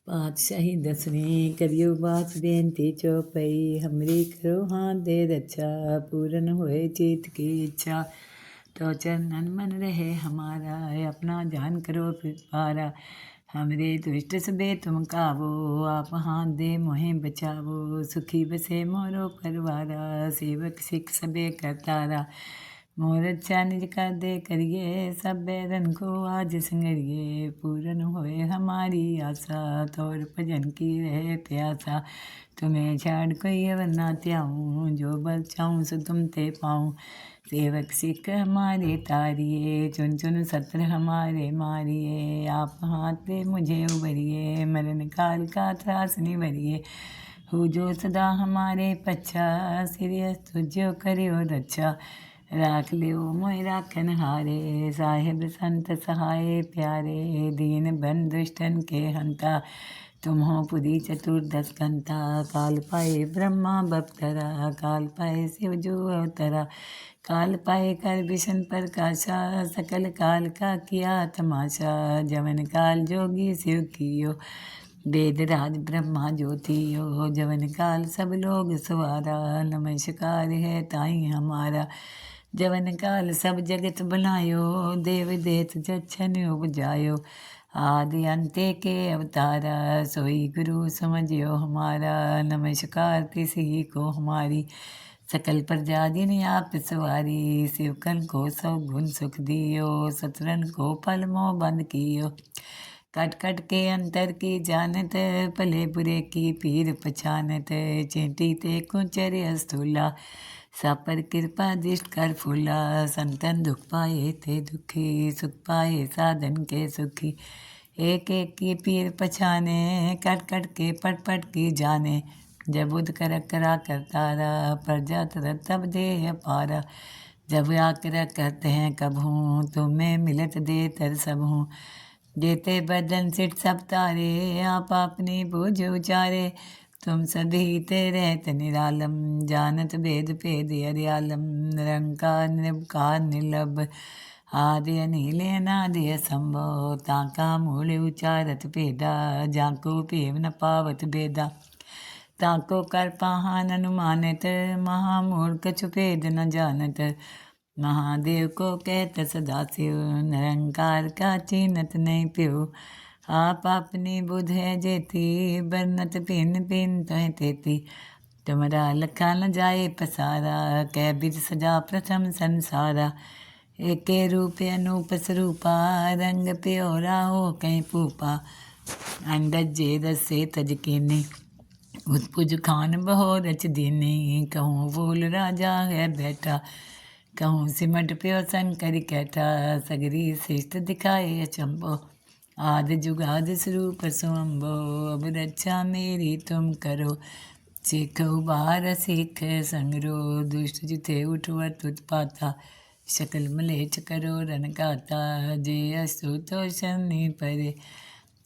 पातशाही दसवीं करियो बात बेनती चौपई हमरी करो हाथ दे रक्षा पूरन होए चित की इच्छा तो चरणन मन रहे हमारा अपना ध्यान करो पारा हमरे दुष्ट सबे तुम कावो आप हाथ दे मोहे बचावो सुखी बसे मोरो परवारा सेवक सिख सबे करतारा मोर अच्छा निज कर दे करिए सब बैरन को आज संगरिए पूरन होए हमारी आशा तोर भजन की रहे प्यासा तुम्हें छाड़ कोई अवर ना त्याऊँ जो बल चाहूँ सो तुम ते पाऊँ सेवक सिख हमारे तारिए चुन चुन सत्र हमारे मारिए आप हाथ पे मुझे उबरिए मरण काल का त्रास निवरिए हो जो सदा हमारे पच्छा सिरियस तुझो करियो रक्षा राख लियो मोहि राखन हारे साहिब संत सहाय प्यारे दीन बन दुष्टन के हंता तुम हो पुरी चतुर्दश कंता काल पाए ब्रह्मा बपतरा काल पाए शिव जो अवतरा काल पाए कर विष्णु प्रकाशा सकल काल का किया तमाशा जवन काल जोगी शिव कियो वेद राज ब्रह्मा ज्योतियो जवन काल सब लोग सवारा नमस्कार है ताई हमारा जवन काल सब जगत बनायो देव देत जच्छन उपजायो आदि अंते के अवतारा सोई गुरु समझियो हमारा नमस्कार किसी को हमारी सकल प्रजा दिन आप सवारी शिवकन को सब गुण सुख दियो सतरन को पल मोह बंद कियो कट कट के अंतर की जानत भले बुरे की पीर पछानत चेंटी ते कुचर अस्तूला सापर कृपा दृष्ट कर फूला संतन दुख पाए थे दुखी सुख पाए साधन के सुखी एक एक की पीर पछाने कट कट के पट पट की जाने जब उद कर करा करतारा प्रजा तरत तब दे पारा जब आकर कहते हैं कब हूँ तुम्हें मिलत दे तर सब हूँ देते बदन सिट सब तारे आप अपनी बूझ उचारे तुम सदी ते रहत निरालम जानत भेद भेद हरियालम निरंकार निर्विकार निर्लभ आदि अनिले अनादि असंभव ताका मूल उचारत भेदा जाको भेव न पावत भेदा ताको कर पाहान अनुमानित महामूल कछु भेद न जानत महादेव को कहत सदा शिव निरंकार का चीनत नहीं प्यो आप अपनी बुध है जेती बरनत पिन पिन तह तेती तुमरा लखा न जाए पसारा कै बिद सजा प्रथम संसारा एके रूप अनूप स्वरूपा रंग प्योरा हो कहीं पूपा अंडज जे दसे तज कीनी उत्पुज खान बहो रच दीनी कहूँ फूल राजा है बैठा कहूँ सिमट प्यो शंकर कैठा सगरी शिष्ट दिखाए अचंबो आदि जुगाद स्वरूप स्वम्भो अब रक्षा मेरी तुम करो सीख उबार सीख संगरो दुष्ट जिथे उठवर तुत पाता शकल मलेच करो रन गाता जे असु तो शनि परे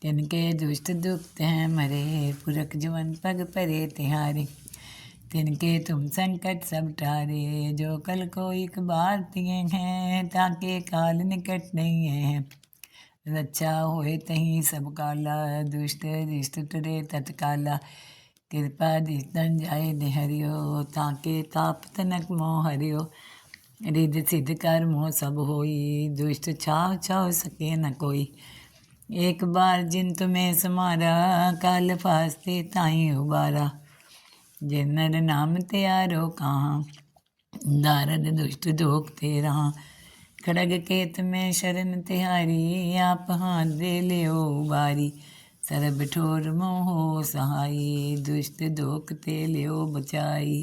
तिनके दुष्ट दुख हैं मरे पुरख जवन पग परे तिहारे तिनके तुम संकट सब टारे जो कल को एक बार तिए हैं ताके काल निकट नहीं है रक्षा होए तहीं सब काला दुष्ट रिष्ट टरे तत्काला कृपा दितन जाए निहरियो ताके ताप तनक मोह हरियो रिद सिद्ध कर मोह सब होई दुष्ट छाव छाव सके न कोई एक बार जिन तुम्हें समारा काल फास्ते ताई उबारा जिन नर नाम त्यारो कहाँ दारद दुष्ट दोख तेरा खड़ग केत में शरण तिहारी आप हाथ दे लियो बारी सरब ठोर मोहो सहाई दुष्ट दोख ते लियो बचाई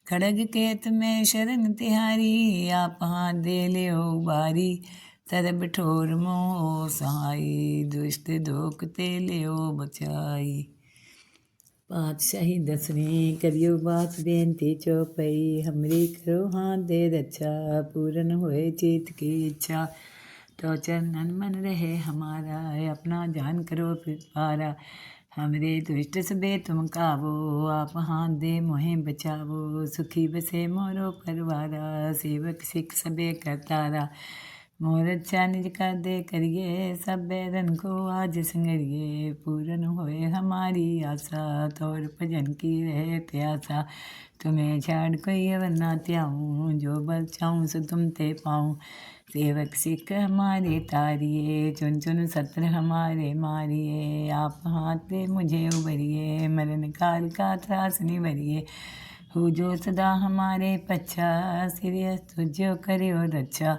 खड़ग केत में शरण तिहारी आप हाथ दे लियो बारी सरब ठोर मोहो सहाई दुष्ट दोख ते लियो बचाई पातशाही दसवीं करियो बात बेनती चौपई हमरी करो हाथ दे रक्षा पूरन होए चित की इच्छा तो चरणन मन रहे हमारा अपना ध्यान करो पारा हमरे दुष्ट सबे तुम कावो आप हाथ दे मोहे बचावो सुखी बसे मोरो परवारा सेवक सिख सबे करतारा मोर अच्छा निज कर दे करिए, सब बैरन को आज संगरिए। पूरन होए हमारी आशा, तोर भजन की रहे प्यासा। तुम्हें छाड़ कोई अवर ना त्याऊँ, जो बल चाहूँ सो तुम ते पाऊँ। सेवक सिख हमारे तारिए, चुन चुन सत्र हमारे मारिए। आप हाथ दे मुझे उबरिए, मरण काल का त्रास निवरिए। हो जो सदा हमारे पच्छा, सिरियस तुझो करियो रक्षा।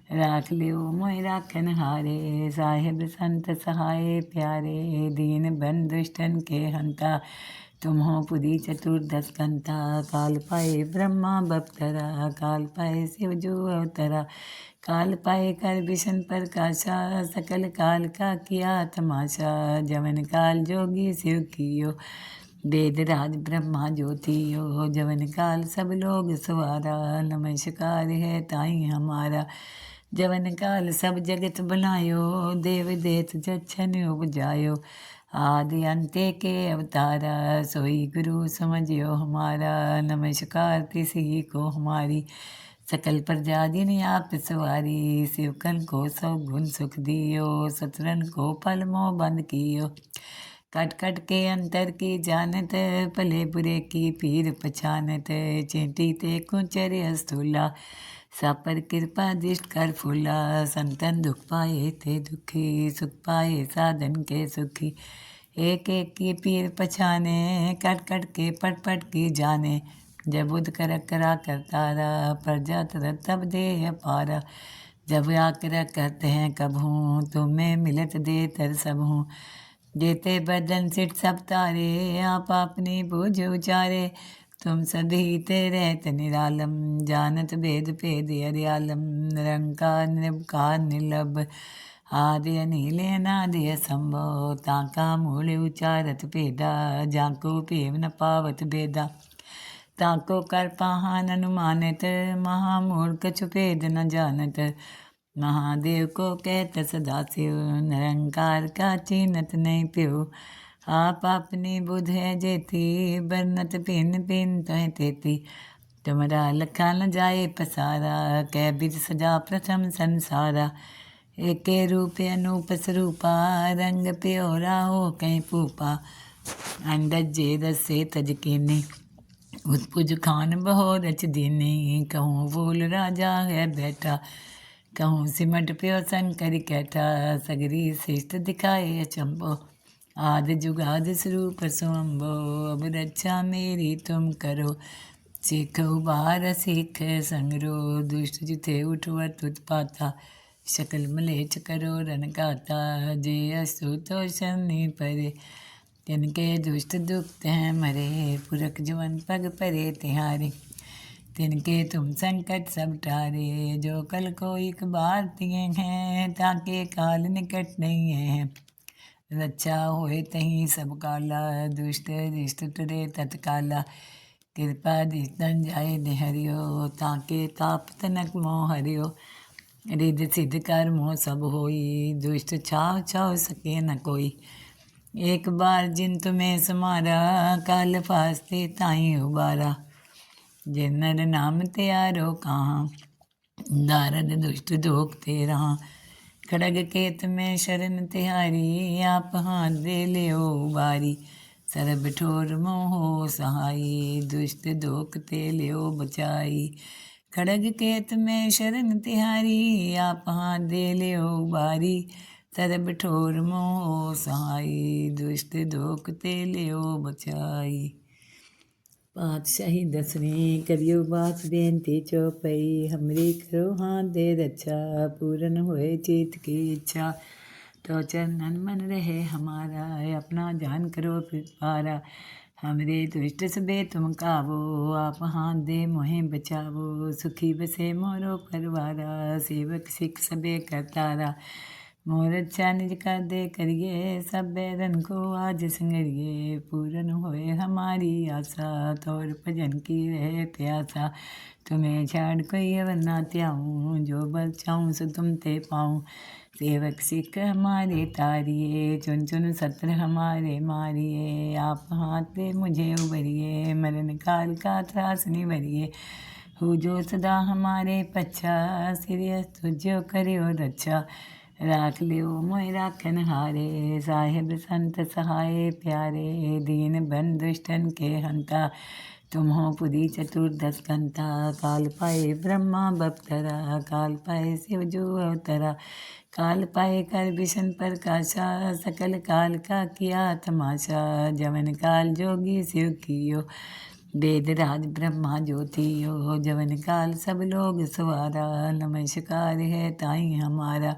राख लियो मोहि राखन हारे, साहिब संत सहाय प्यारे। दीन बन दुष्टन के हंता, तुम हो पुरी चतुर्दश कंता। काल पाए ब्रह्मा बपतरा, काल पाए शिव जो अवतरा। काल पाए कर विष्णु प्रकाशा, सकल काल का किया तमाशा। जवन काल जोगी शिव कियो, वेद राज ब्रह्मा ज्योतियो। जवन काल सब लोग सवारा, नमस्कार है ताई हमारा। जवन काल सब जगत बनायो, देव देत जच्छन उपजायो। आदि अंत्य के अवतारा, सोई गुरु समझियो हमारा। नमस्कार तिसी को हमारी, सकल प्रजा दिन आप सवारी। शिवकन को सब गुण सुख दियो, सतरन को पल मोह बंद कियो। कट कट के अंतर की जानत, भले बुरे की पीर पछानत। चेंटी ते कुचर अस्तूला, सापर कृपा दृष्ट कर फूला। संतन दुख पाए थे दुखी, सुख पाए साधन के सुखी। एक एक की पीर पछाने, कट कट के पट पट की जाने। जब उद कर करा करतारा, प्रजा तरत तब दे पारा। जब आकर कहते हैं कब हूँ, तुम्हें मिलत दे तर सब हूँ। जेते बदन सिट सब तारे, आप अपनी बूझ उचारे। तुम सदी ते रहत निरालम, जानत भेद भेद हरियालम। निरंकार निर्विकार निर्लभ, आदि अनिल अनादि असंभव। ताका मूल उचारत भेदा, जाको भेव न पावत भेदा। ताको कर पाहन अनुमानित, महामूढ़ कछु भेद न जानत। महादेव को कहत सदा शिव, निरंकार का चीनत नहीं प्यो। आप अपनी बुध है जेती, बरनत पिन पिन तह तेती। तुमरा लखा न जाए पसारा, कै बिद सजा प्रथम संसारा। एके रूप अनूप स्वरूपा, रंग प्योरा हो कहीं पूपा। अंडज जे रसे तज कीनी, उत्पुज खान बहो रच दीनी। कहूँ बोल राजा है बैठा, कहूँ सिमट प्यो शंकर कैठा। सगरी श्रेष्ठ दिखाए अचंबो, आदि जुगाद स्वरूप स्वयंभो। अब रक्षा मेरी तुम करो, सीख उबार सीख संगरो। दुष्ट जिथे उठवर उत्पाता, शकल मलेच करो रन गाता। जे असु तो शनि परे, तिनके दुष्ट दुख हैं मरे। पुरख जवन पग परे तिहारे, तिनके तुम संकट सब टारे। जो कल को एक बार तिए हैं, ताके काल निकट नहीं है। रक्षा होए तहीं सब काला, दुष्ट रिष्ट टरे तत्काला। कृपा दितन जाय निहरियो, ताके ताप तनक मोह हरियो। रिद सिद्ध कर मोह सब होई, दुष्ट छाव छाव सके न कोई। एक बार जिन तुम्हें समारा, काल फास्ते ताई उबारा। जिन नर नाम त्यारो कहाँ, दारद दुष्ट दोख ते रहा। खड़ग केत में शरण तिहारी, आप हाथ दे लियो उबारी। सरब ठोर मोहो सहाई, दुष्ट दोख ते लियो बचाई। खड़ग केत में शरण तिहारी, आप हाथ दे लियो उबारी। सरब ठोर मोहो सहाई, दुष्ट दोख ते लियो बचाई। पातशाही दसवीं करियो बात बेनती चौपई। हमरी करो हाथ दे रक्षा, पूरन होए चित की इच्छा। तो चरणन मन रहे हमारा, अपना ध्यान करो पारा। हमरे दुष्ट सबे तुम कावो, आप हाथ दे मोहे बचावो। सुखी बसे मोरो परवारा, सेवक सिख सबे करतारा। मोर अच्छा निज कर दे करिए, सब बैरन को आज संगरिए। पूरन होए हमारी आशा, तोर भजन की रहे प्यासा। तुम्हें छाड़ कोई अवर ना त्याऊँ, जो बल चाहूँ सो तुम ते पाऊँ। सेवक सिख हमारे तारिए, चुन चुन सत्र हमारे मारिए। आप हाथ दे मुझे उबरिए, मरण काल का त्रास निवरिए। हो जो सदा हमारे पच्छा, सिर तुझो करियो रक्षा। राख लियो मोहि राखन हारे, साहिब संत सहाय प्यारे। दीन बंधु दुष्टन के हंता, तुम हो पुरी चतुर्दश कंता। काल पाए ब्रह्मा बपतरा, काल पाए शिव जो अवतरा। काल पाए कर विष्णु प्रकाशा, सकल काल का किया तमाशा। जवन काल जोगी शिव कियो, वेद राज ब्रह्मा ज्योतियो। जवन काल सब लोग सवारा, नमस्कार है ताई हमारा।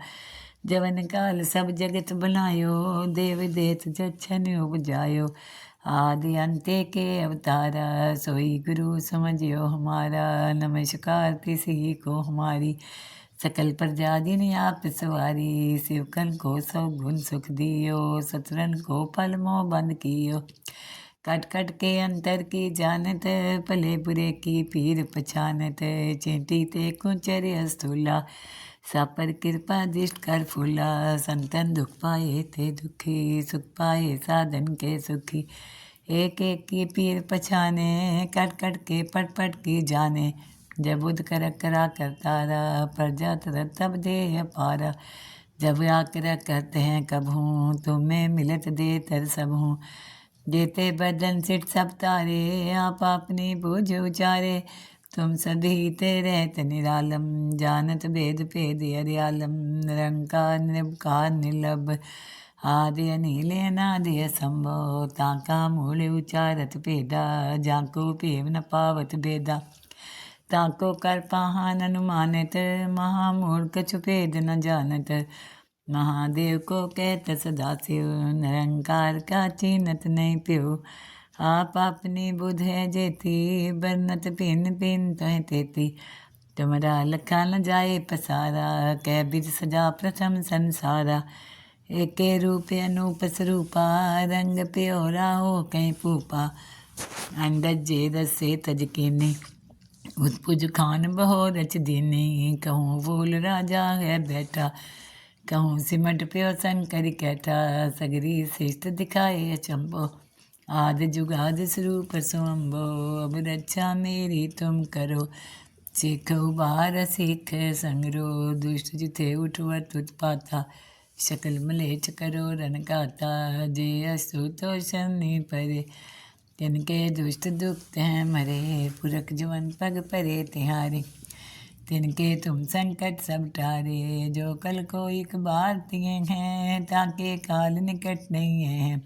जवन काल सब जगत बनायो, देव देत जच्छन उपजायो। आदि अंते के अवतारा, सोई गुरु समझियो हमारा। नमस्कार किसी को हमारी, सकल प्रजा दिन आप सवारी। शिवकन को सब गुण सुख दियो, सतरन को पल मोह बंद कियो। कट कट के अंतर की जानत, भले बुरे की पीर पछानत। चेंटी ते कुचर अस्तूला, सापर कृपा दृष्ट कर फूला। संतन दुख पाए थे दुखी, सुख पाए साधन के सुखी। एक एक की पीर पछाने, कट कट के पट पट की जाने। जब उद कर करा करतारा, प्रजा तरत तब दे पारा। जब आकर करते हैं कब हूँ, तुम्हें मिलत दे तर सब हूँ। देते बदन सिट सब तारे, आप अपनी बूझ उचारे। तुम सदी ते रहत निरालम, जानत भेद भेद हरियालम। निरंकार निर्विकार निर्लभ, आदि अनिल अनादि असंभव। ताका मूल उचारत भेदा, जाको भेव न पावत भेदा। ताको कर पाहन अनुमानित, महामूढ़ कछु भेद न जानत। महादेव को कहत सदा शिव, निरंकार का चीनत नहीं प्यो। आप अपनी बुध है जेती, बरनत पिन पिन तह तेती। तुमरा लखा न जाए पसारा, कै बिद सजा प्रथम संसारा। एके रूप अनूप स्वरूपा, रंग प्योरा हो कहीं पूपा। अंडज जे रसे तज कीनी, उत्पुज खान बहो रच दीनी। कहूँ फूल राजा है बैठा, कहूँ सिमट प्यो शंकर कैठा। सगरी श्रेष्ठ दिखाए अचंबो, आदि जुगाद स्वरूप स्वयंभो। अब रक्षा मेरी तुम करो, सीख उबार सीख संगरो। दुष्ट जिथे उठवर उत्पाता, शकल मलेच करो रन गाता। जे असुतोषण परे, तिनके दुष्ट दुख हैं मरे। पुरख जुवन पग परे तिहारे, तिनके तुम संकट सब टारे। जो कल को एक बार तिये हैं, ताके काल निकट नहीं है।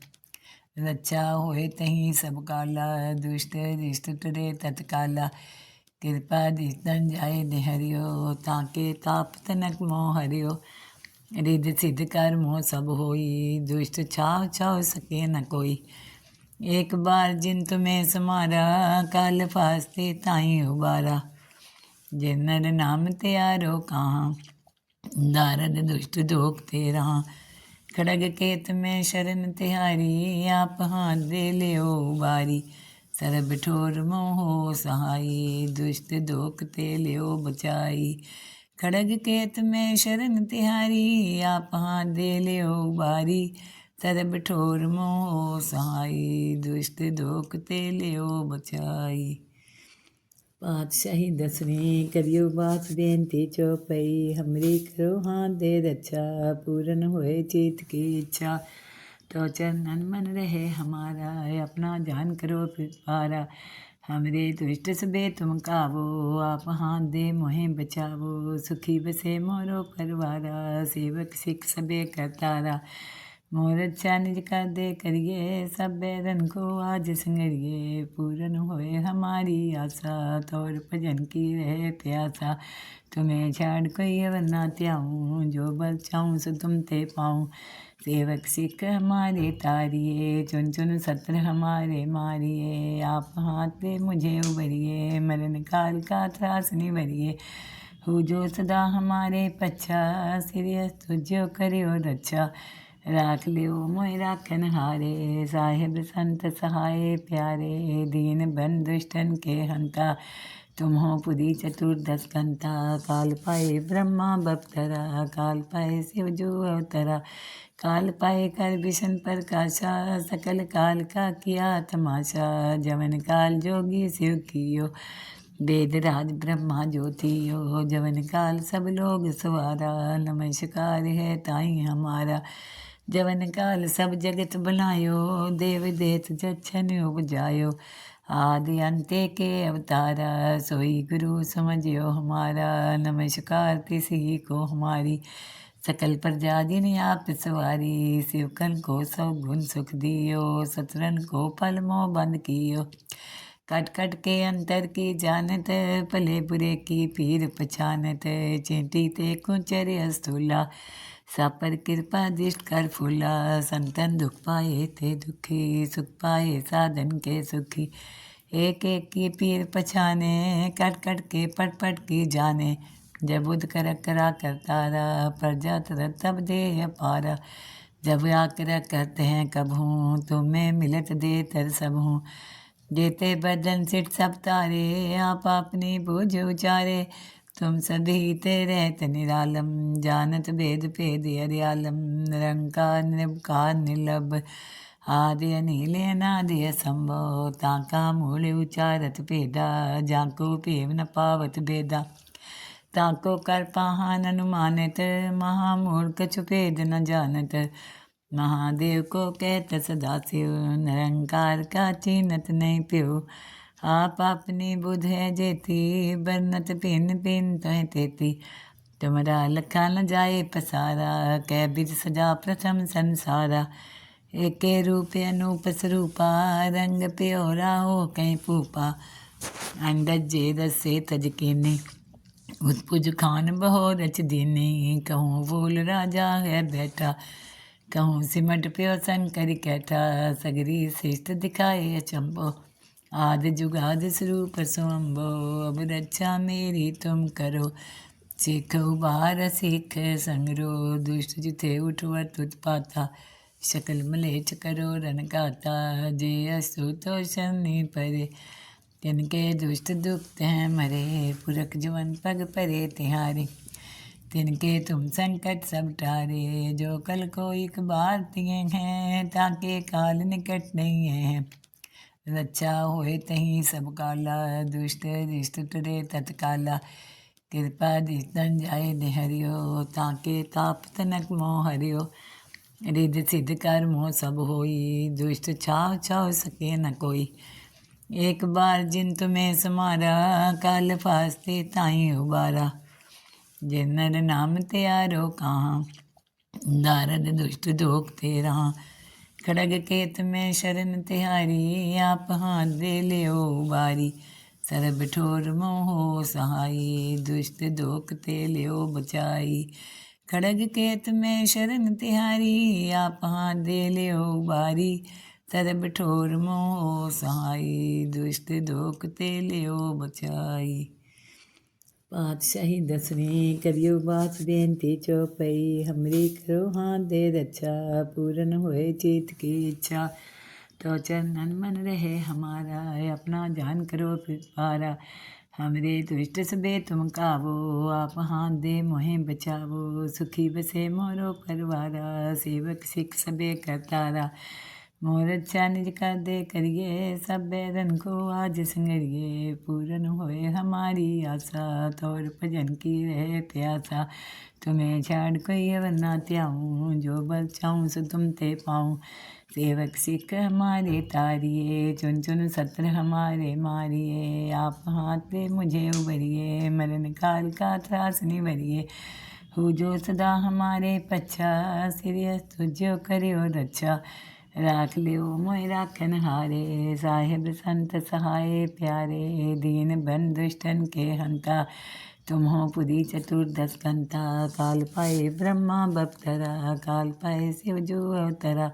रक्षा होए तहीं सब काला, दुष्ट रिष्ट टरे तत्काला। कृपा दिस्तन जाए निहरियो, ताके ताप तनक मोह हरियो। रिद सिद्ध कर मोह सब होई, दुष्ट छाव छाव सके न कोई। एक बार जिन तुम्हें समारा, काल फास्ते ताई उबारा। जिन नर नाम त्यारो कहाँ, दारद दुष्ट दोख तेरा। खड़ग केत में शरण तिहारी, आप हाथ दे लियो उबारी। सरब ठोर मोहो सहाई, दुष्ट दोख ते लियो बचाई। खड़ग केत में शरण तिहारी, आप हाथ दे लियो उबारी। सरब ठोर मोहो सहाई, दुष्ट दोख ते लियो बचाई। पातशाही दसवीं करियो बात बेनती चौपई। हमरी करो हाथ दे रक्षा, पूरन होए चित की इच्छा। तो चरणन मन रहे हमारा, अपना ध्यान करो पारा। हमरे दुष्ट सबे तुम कावो, आप हाथ दे मोहे बचावो। सुखी बसे मोरो परवारा, सेवक सिख सबे करतारा। मोर अच्छा निज कर दे करिए, सब बैरन को आज संगरिए। पूरन होए हमारी आशा, तौर भजन की रहे प्यासा। तुम्हें छाड़ कोई अवर ना त्याऊँ, जो बल चाहूँ सो तुम ते पाऊँ। सेवक सिख हमारे तारिए, चुन चुन सत्र हमारे मारिए। आप हाथ पे मुझे उबरिए, मरण काल का त्रास निवरिए। हो जो सदा हमारे पच्छा, सिर तुझो करियो रक्षा। राख लियो मोहि राखन हारे, साहिब संत सहाय प्यारे। दीन बंधु दुष्टन के हंता, तुम हो पुरी चतुर्दश कंता। काल पाए ब्रह्मा बपतरा, काल पाए शिव जो अवतरा। काल पाए कर विष्णु प्रकाशा, सकल काल का किया तमाशा। जवन काल जोगी शिव कियो, वेद राज ब्रह्मा ज्योतियो जवन काल सब लोग सवारा। नमस्कार है ताई हमारा जवन काल सब जगत बनायो। देव देत जच्छन उपजायो आदि अंत्य के अवतारा। सोई गुरु समझियो हमारा नमस्कार तिसी को हमारी। सकल प्रजा जिन आप सवारी शिवकन को सब गुण सुख दियो। सतरन को पल मोह बंद कियो कट कट के अंतर की जानत। भले बुरे की पीर पछानत चेंटी ते कुचर अस्तूला। सापर कृपा दृष्ट कर फूला। संतन दुख पाए थे दुखी सुख पाए साधन के सुखी। एक एक की पीर पछाने कट कट के पट पट की जाने। जब उद कर करा करतारा प्रजा तरत तब दे पारा। जब आकर करते हैं कब हूँ तुम्हें मिलत दे तर सब हूँ। देते बदन सिट सब तारे आप अपनी बूझ उचारे। तुम सभी ते रहत निरालम जानत भेद भेद हरियालम। निरंकार निर्विकार निर्लभ आदि अनिल अनादि असंभव। ताका मूल उचारत भेदा जाको भेव न पावत भेदा। ताको कर पाहन अनुमानित महामूढ़ कछु भेद न जानत। महादेव को कहत सदा शिव निरंकार का चीनत नहीं प्यो। आप अपनी बुध है जेती बरनत पिन पिन तह तेती। तुमरा लखा न जाए पसारा कै बिद सजा प्रथम संसारा। एके रूप अनूप स्वरूपा रंग प्योरा हो कहीं पूपा। अंडज जे दसे तज कीनी उत्पुज खान बहो रच दीनी। कहूँ फूल राजा है बैठा कहूँ सिमट प्यो शंकर कैठा। सगरी श्रेष्ठ दिखाए अचंबो आदि जुगाद स्वरूप स्वंभो। अब रक्षा मेरी तुम करो सीख उबार सीख संगरो। दुष्ट जिथे उठवर तुझ पाता शकल मलेच करो रन गाता। जे असु तो शनि परे तिनके दुष्ट दुख हैं मरे। पुरख जुवन पग परे तिहारे तिनके तुम संकट सब टारे। जो कल को एक बार तिए हैं ताके काल निकट नहीं है। रक्षा होए तहीं सब काला दुष्ट रिष्ट टरे तत्काला। कृपा दिस्तन जाए निहरियो ताके ताप तनक मोह हरियो। रिद सिद्ध कर मोह सब होई दुष्ट छाव छाव सके न कोई। एक बार जिन तुम्हें समारा काल फास्ते ताई उबारा। जिन नर नाम त्यारो कहाँ दारद दुष्ट दोख तेरा। खड़ग केत में शरण तिहारी आप हाथ दे लियो उबारी। सरब ठोर मोहो सहाई दुष्ट दोख ते लियो बचाई। खड़ग केत में शरण तिहारी आप हाथ दे लियो उबारी। सरब ठोर मोहो सहाई दुष्ट दोख ते लियो बचाई। पातशाही दसवीं करियो बात बेनती चौपई। हमरी करो हाथ दे रक्षा पूरन होए चित की इच्छा। तो चरणन मन रहे हमारा अपना ध्यान करो पारा। हमरे दुष्ट सबे तुम कावो आप हाथ दे मोहे बचावो। सुखी बसे मोरो परवारा सेवक सिख सबे करतारा। मोर अच्छा निज कर दे करिए सब बैरन को आज संगरिए। पूरन होए हमारी आशा तोर भजन की रहे प्यासा। तुम्हें छाड़ कोई अवर ना त्याऊँ जो बल चाहूँ सो तुम ते पाऊँ। सेवक सिख हमारे तारिए चुन चुन सत्र हमारे मारिए। आप हाथ पे मुझे उबरिए मरण काल का त्रास निवरिए। हो जो सदा हमारे पच्छा सिरियस तुझो करियो रक्षा। राख लियो मोय राखन हारे साहेब संत सहाय प्यारे। दीन बन दुष्टन के हंता तुम हो पुरी चतुर्दश कंता। काल पाए ब्रह्मा बपतरा काल पाए शिव जो अवतरा।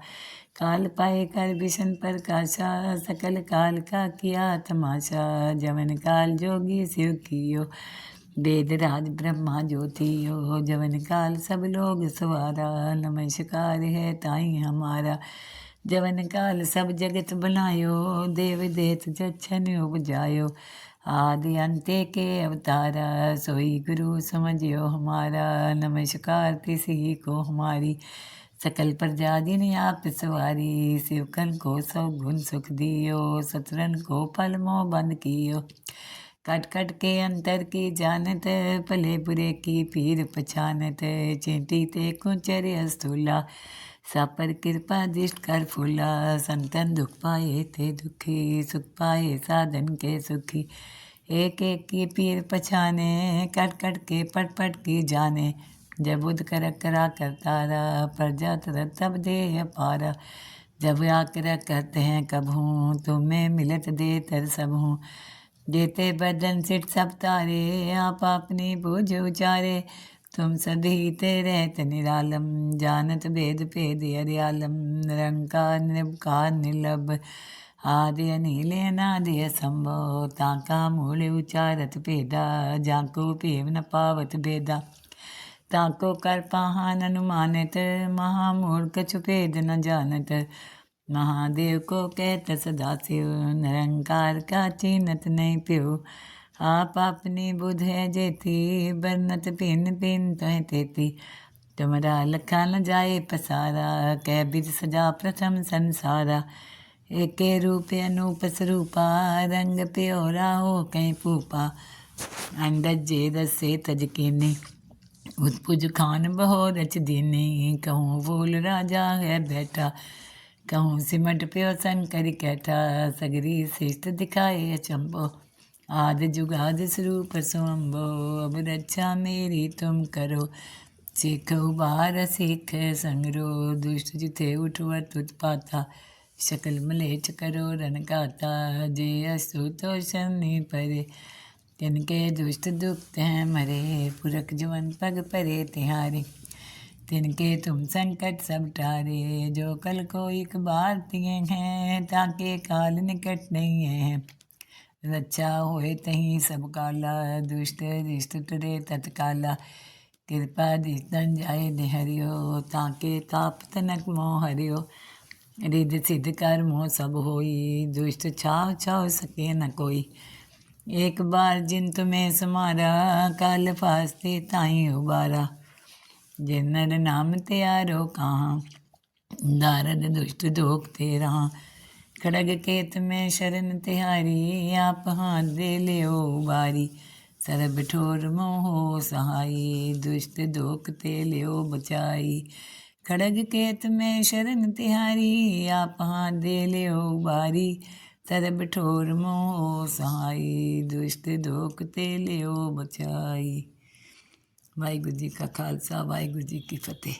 काल पाए कर विष्णु प्रकाशा सकल काल का किया तमाशा। जवन काल जोगी शिव कियो वेद राज ब्रह्मा ज्योतियो। जवन काल सब लोग सवारा नमस्कार है ताई हमारा। जवन काल सब जगत बनायो देव देत जच्छन उपजायो। आदि अंत्य के अवतारा सोई गुरु समझियो हमारा। नमस्कार तिसी को हमारी। सकल प्रजा जिन आप सवारी शिवकन को सब गुण सुख दियो। सतरन को पल मोह बंद कियो कट कट के अंतर की जानत, भले बुरे की पीर पछानत। चेंटी ते कुंचर अस्तूला, सापर कृपा दिष्ट कर फूला। संतन दुख पाए ते दुखी, सुख पाए साधन के सुखी। एक एक की पीर पछाने, कट कट के पट पट की जाने। जब बुध कर करा करतारा, प्रजा तरत तब देह पारा। जब आकर कहते हैं कब हूँ, तुम्हें मिलत दे तर सब हूँ। देते बदन सिट सब तारे, आप अपनी बूझ उचारे। तुम सदी ते रहत निरालम, जानत भेद भेद हरियालम। निरंकार निर्विकार निर्लभ, आदि अनिल अनादि असंभव। ताका मूल उचारत भेदा, जाको भेव न पावत भेदा। ताको कर पाहन अनुमानित, महामूढ़ कछु भेद न जानत। महादेव को कहत सदा शिव, निरंकार का चीनत नहीं प्यो। आप अपनी बुध है जेती, बरनत पिन पिन तह तेती। तुमरा लखा न जाए पसारा, कह बिद सजा प्रथम संसारा। एके रूप अनूप स्वरूपा, रंग प्योरा हो कहीं पूपा। अंडज जे दसे तज कीनी, उत्पुज खान बहो रच दीनी। कहूँ फूल राजा है बैठा, कहूँ सिमट प्यो शंकर कैठा। सगरी श्रेष्ठ दिखाए अचंबो, आदि जुगाद स्वरूप स्वयंभो। अब रक्षा मेरी तुम करो, सीख उबार सीख संगरो। दुष्ट जिथे उठवर उत्पाता, शकल मलेच करो रन गाता। जे असुतोषनि परे, तिनके दुष्ट दुख हैं मरे। पुरख जुवन पग परे तिहारे, तिनके तुम संकट सब टारे। जो कल को एक बार तिए हैं, ताके काल निकट नहीं है। रक्षा होए तहीं सब काला, दुष्ट रिष्ट टरे तत्काला। कृपा दिस्तन जाए निहरियो, ताके ताप तनक मोह हरियो। रिद सिद्ध कर मोह सब होई, दुष्ट छाव छाव सके न कोई। एक बार जिन तुम्हें समारा, काल फास्ते ताई उबारा। जिन नर नाम त्यारो कहाँ, दारद दुष्ट दोख तेरा। खड़ग केत में शरण तिहारी, आप हाथ दे लियो उबारी। सरब ठोर मोहो सहाई, दुष्ट दोख ते लियो बचाई। खड़ग केत में शरण तिहारी, आप हाथ दे लियो उबारी। सरब ठोर मोहो सहाई, दुष्ट दोख ते लियो बचाई। वाहिगुरू जी का खालसा, वाहिगुरू जी की फतेह।